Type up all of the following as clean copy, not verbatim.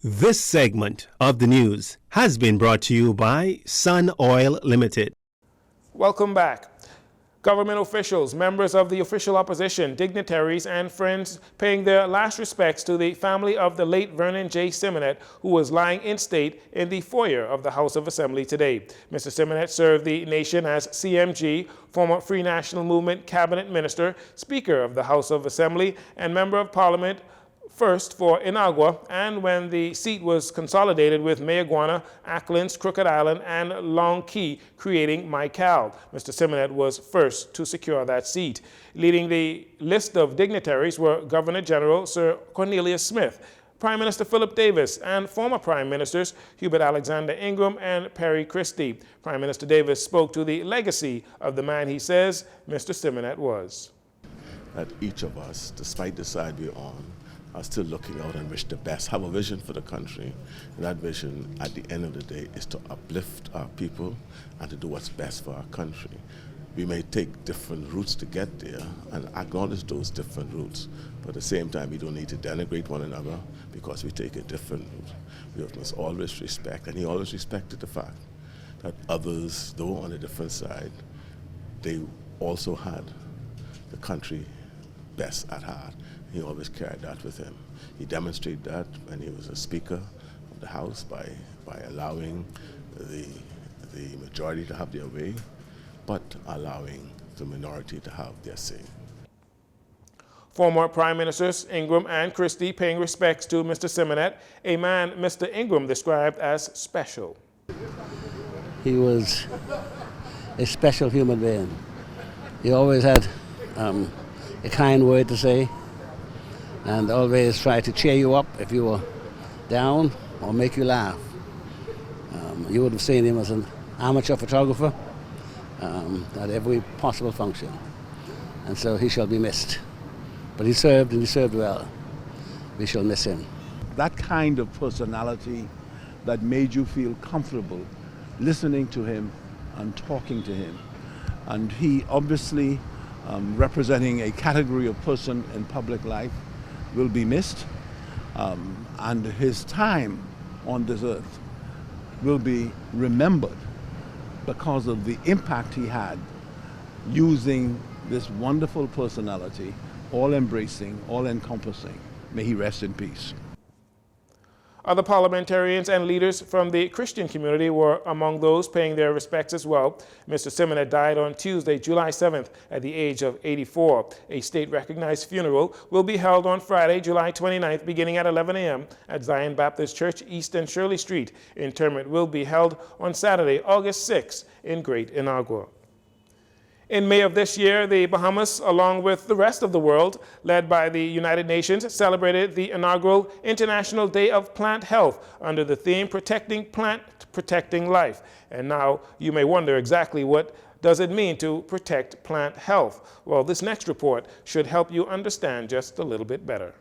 This segment of the news has been brought to you by Sun Oil Limited. Welcome back. Government officials, members of the official opposition, dignitaries, and friends paying their last respects to the family of the late Vernon J Simonette, who was lying in state in the foyer of the House of Assembly today. Mr. Simonette served the nation as CMG, former Free National Movement cabinet minister, Speaker of the House of Assembly, and Member of Parliament first for Inagua, and when the seat was consolidated with Mayaguana, Acklands, Crooked Island, and Long Key, creating Mycal. Mr. Simonette was first to secure that seat. Leading the list of dignitaries were Governor General Sir Cornelius Smith, Prime Minister Philip Davis, and former Prime Ministers Hubert Alexander Ingram and Perry Christie. Prime Minister Davis spoke to the legacy of the man he says Mr. Simonette was. That each of us, despite the side we're on, are still looking out and wish the best, have a vision for the country. And that vision, at the end of the day, is to uplift our people and to do what's best for our country. We may take different routes to get there and acknowledge those different routes, but at the same time, we don't need to denigrate one another because we take a different route. We must always respect, and he always respected the fact that others, though on a different side, they also had the country best at heart. He always carried that with him. He demonstrated that when he was a Speaker of the House by allowing the majority to have their way, but allowing the minority to have their say. Former Prime Ministers Ingram and Christie paying respects to Mr. Simonette, a man Mr. Ingram described as special. He was a special human being. He always had a kind word to say, and always try to cheer you up if you were down or make you laugh. You would have seen him as an amateur photographer at every possible function, and so he shall be missed. But he served, and he served well. We shall miss him. That kind of personality that made you feel comfortable listening to him and talking to him. And he obviously, representing a category of person in public life, will be missed, and his time on this earth will be remembered because of the impact he had using this wonderful personality, all-embracing, all-encompassing. May he rest in peace. Other parliamentarians and leaders from the Christian community were among those paying their respects as well. Mr. Simonette died on Tuesday, July 7th, at the age of 84. A state-recognized funeral will be held on Friday, July 29th, beginning at 11 a.m. at Zion Baptist Church, East and Shirley Street. Interment will be held on Saturday, August 6th, in Great Inagua. In May of this year, the Bahamas, along with the rest of the world, led by the United Nations, celebrated the inaugural International Day of Plant Health under the theme Protecting Plant, Protecting Life. And now you may wonder exactly what does it mean to protect plant health? Well, this next report should help you understand just a little bit better.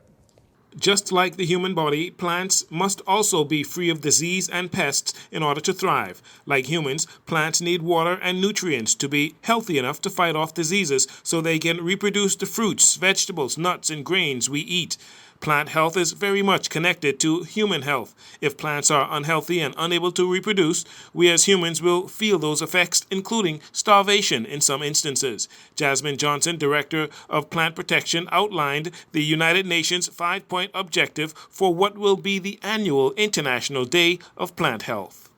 Just like the human body, plants must also be free of disease and pests in order to thrive. Like humans, plants need water and nutrients to be healthy enough to fight off diseases so they can reproduce the fruits, vegetables, nuts, and grains we eat. Plant health is very much connected to human health. If plants are unhealthy and unable to reproduce, we as humans will feel those effects, including starvation in some instances. Jasmine Johnson, Director of Plant Protection, outlined the United Nations 5-point objective for what will be the annual International Day of Plant Health.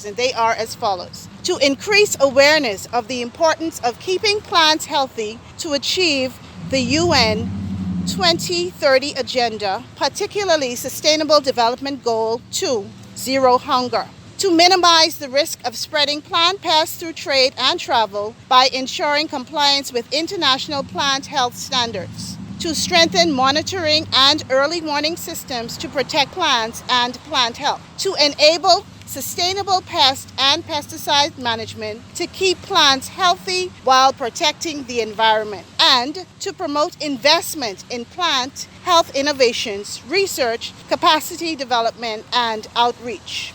And they are as follows: to increase awareness of the importance of keeping plants healthy to achieve the UN 2030 Agenda, particularly Sustainable Development Goal 2, Zero Hunger. To minimize the risk of spreading plant pests through trade and travel by ensuring compliance with international plant health standards. To strengthen monitoring and early warning systems to protect plants and plant health. To enable sustainable pest and pesticide management to keep plants healthy while protecting the environment, and to promote investment in plant health innovations, research, capacity development, and outreach.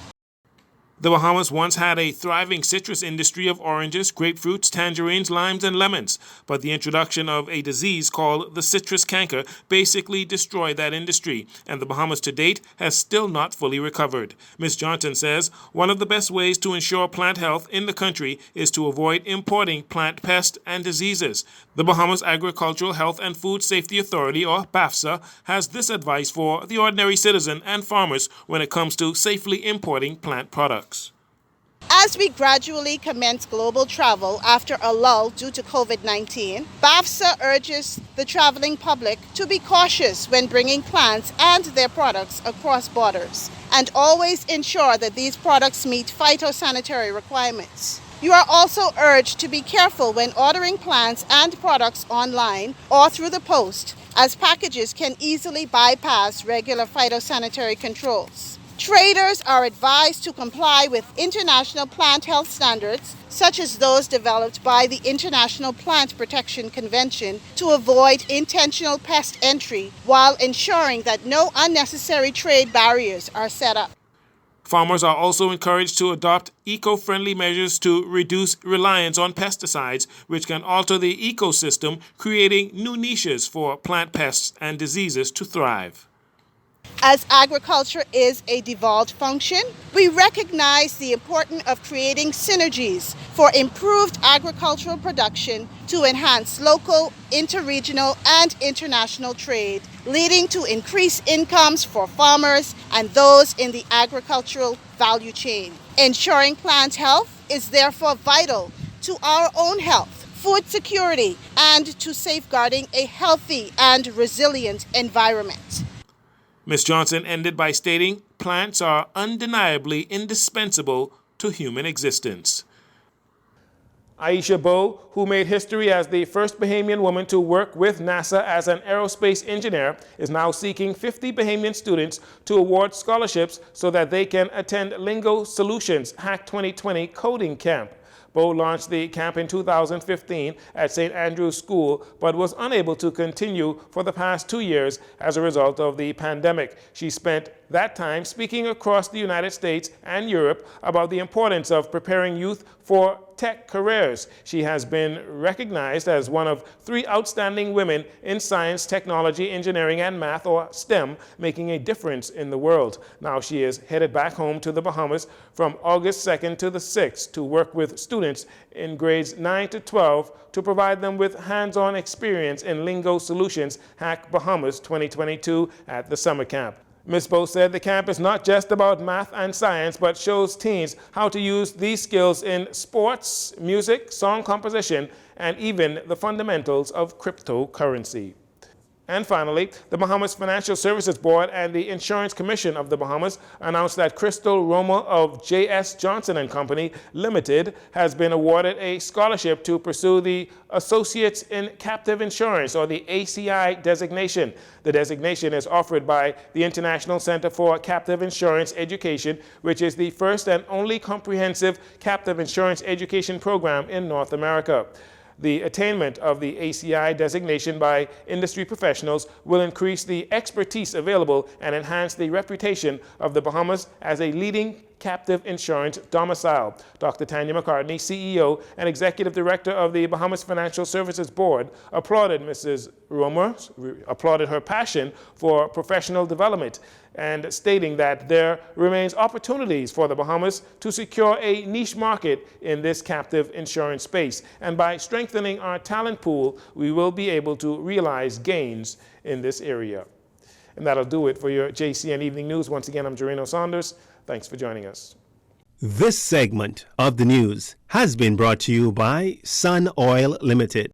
The Bahamas once had a thriving citrus industry of oranges, grapefruits, tangerines, limes, and lemons, but the introduction of a disease called the citrus canker basically destroyed that industry, and the Bahamas to date has still not fully recovered. Ms. Johnson says one of the best ways to ensure plant health in the country is to avoid importing plant pests and diseases. The Bahamas Agricultural Health and Food Safety Authority, or BAFSA, has this advice for the ordinary citizen and farmers when it comes to safely importing plant products. As we gradually commence global travel after a lull due to COVID-19, BAFSA urges the traveling public to be cautious when bringing plants and their products across borders, and always ensure that these products meet phytosanitary requirements. You are also urged to be careful when ordering plants and products online or through the post, as packages can easily bypass regular phytosanitary controls. Traders are advised to comply with international plant health standards, such as those developed by the International Plant Protection Convention, to avoid intentional pest entry while ensuring that no unnecessary trade barriers are set up. Farmers are also encouraged to adopt eco-friendly measures to reduce reliance on pesticides, which can alter the ecosystem, creating new niches for plant pests and diseases to thrive. As agriculture is a devolved function, we recognize the importance of creating synergies for improved agricultural production to enhance local, interregional, and international trade, leading to increased incomes for farmers and those in the agricultural value chain. Ensuring plant health is therefore vital to our own health, food security, and to safeguarding a healthy and resilient environment. Ms. Johnson ended by stating, plants are undeniably indispensable to human existence. Aisha Bowe, who made history as the first Bahamian woman to work with NASA as an aerospace engineer, is now seeking 50 Bahamian students to award scholarships so that they can attend Lingo Solutions Hack 2020 Coding Camp. Bowe launched the camp in 2015 at St. Andrew's School, but was unable to continue for the past 2 years as a result of the pandemic. She spent that time speaking across the United States and Europe about the importance of preparing youth for tech careers. She has been recognized as one of 3 outstanding women in science, technology, engineering, and math, or STEM, making a difference in the world. Now she is headed back home to the Bahamas from August 2nd to the 6th to work with students in grades 9 to 12 to provide them with hands-on experience in Lingo Solutions Hack Bahamas 2022 at the summer camp. Ms. Bowe said the camp is not just about math and science, but shows teens how to use these skills in sports, music, song composition, and even the fundamentals of cryptocurrency. And finally, the Bahamas Financial Services Board and the Insurance Commission of the Bahamas announced that Crystal Roma of J.S. Johnson & Company Limited has been awarded a scholarship to pursue the Associates in Captive Insurance, or the ACI designation. The designation is offered by the International Center for Captive Insurance Education, which is the first and only comprehensive captive insurance education program in North America. The attainment of the ACI designation by industry professionals will increase the expertise available and enhance the reputation of the Bahamas as a leading captive insurance domicile. Dr. Tanya McCartney, CEO and Executive Director of the Bahamas Financial Services Board, applauded Mrs. Romer, applauded her passion for professional development, and stating that there remains opportunities for the Bahamas to secure a niche market in this captive insurance space. And by strengthening our talent pool, we will be able to realize gains in this area. And that'll do it for your JCN Evening News. Once again, I'm Jareno Saunders. Thanks for joining us. This segment of the news has been brought to you by Sun Oil Limited.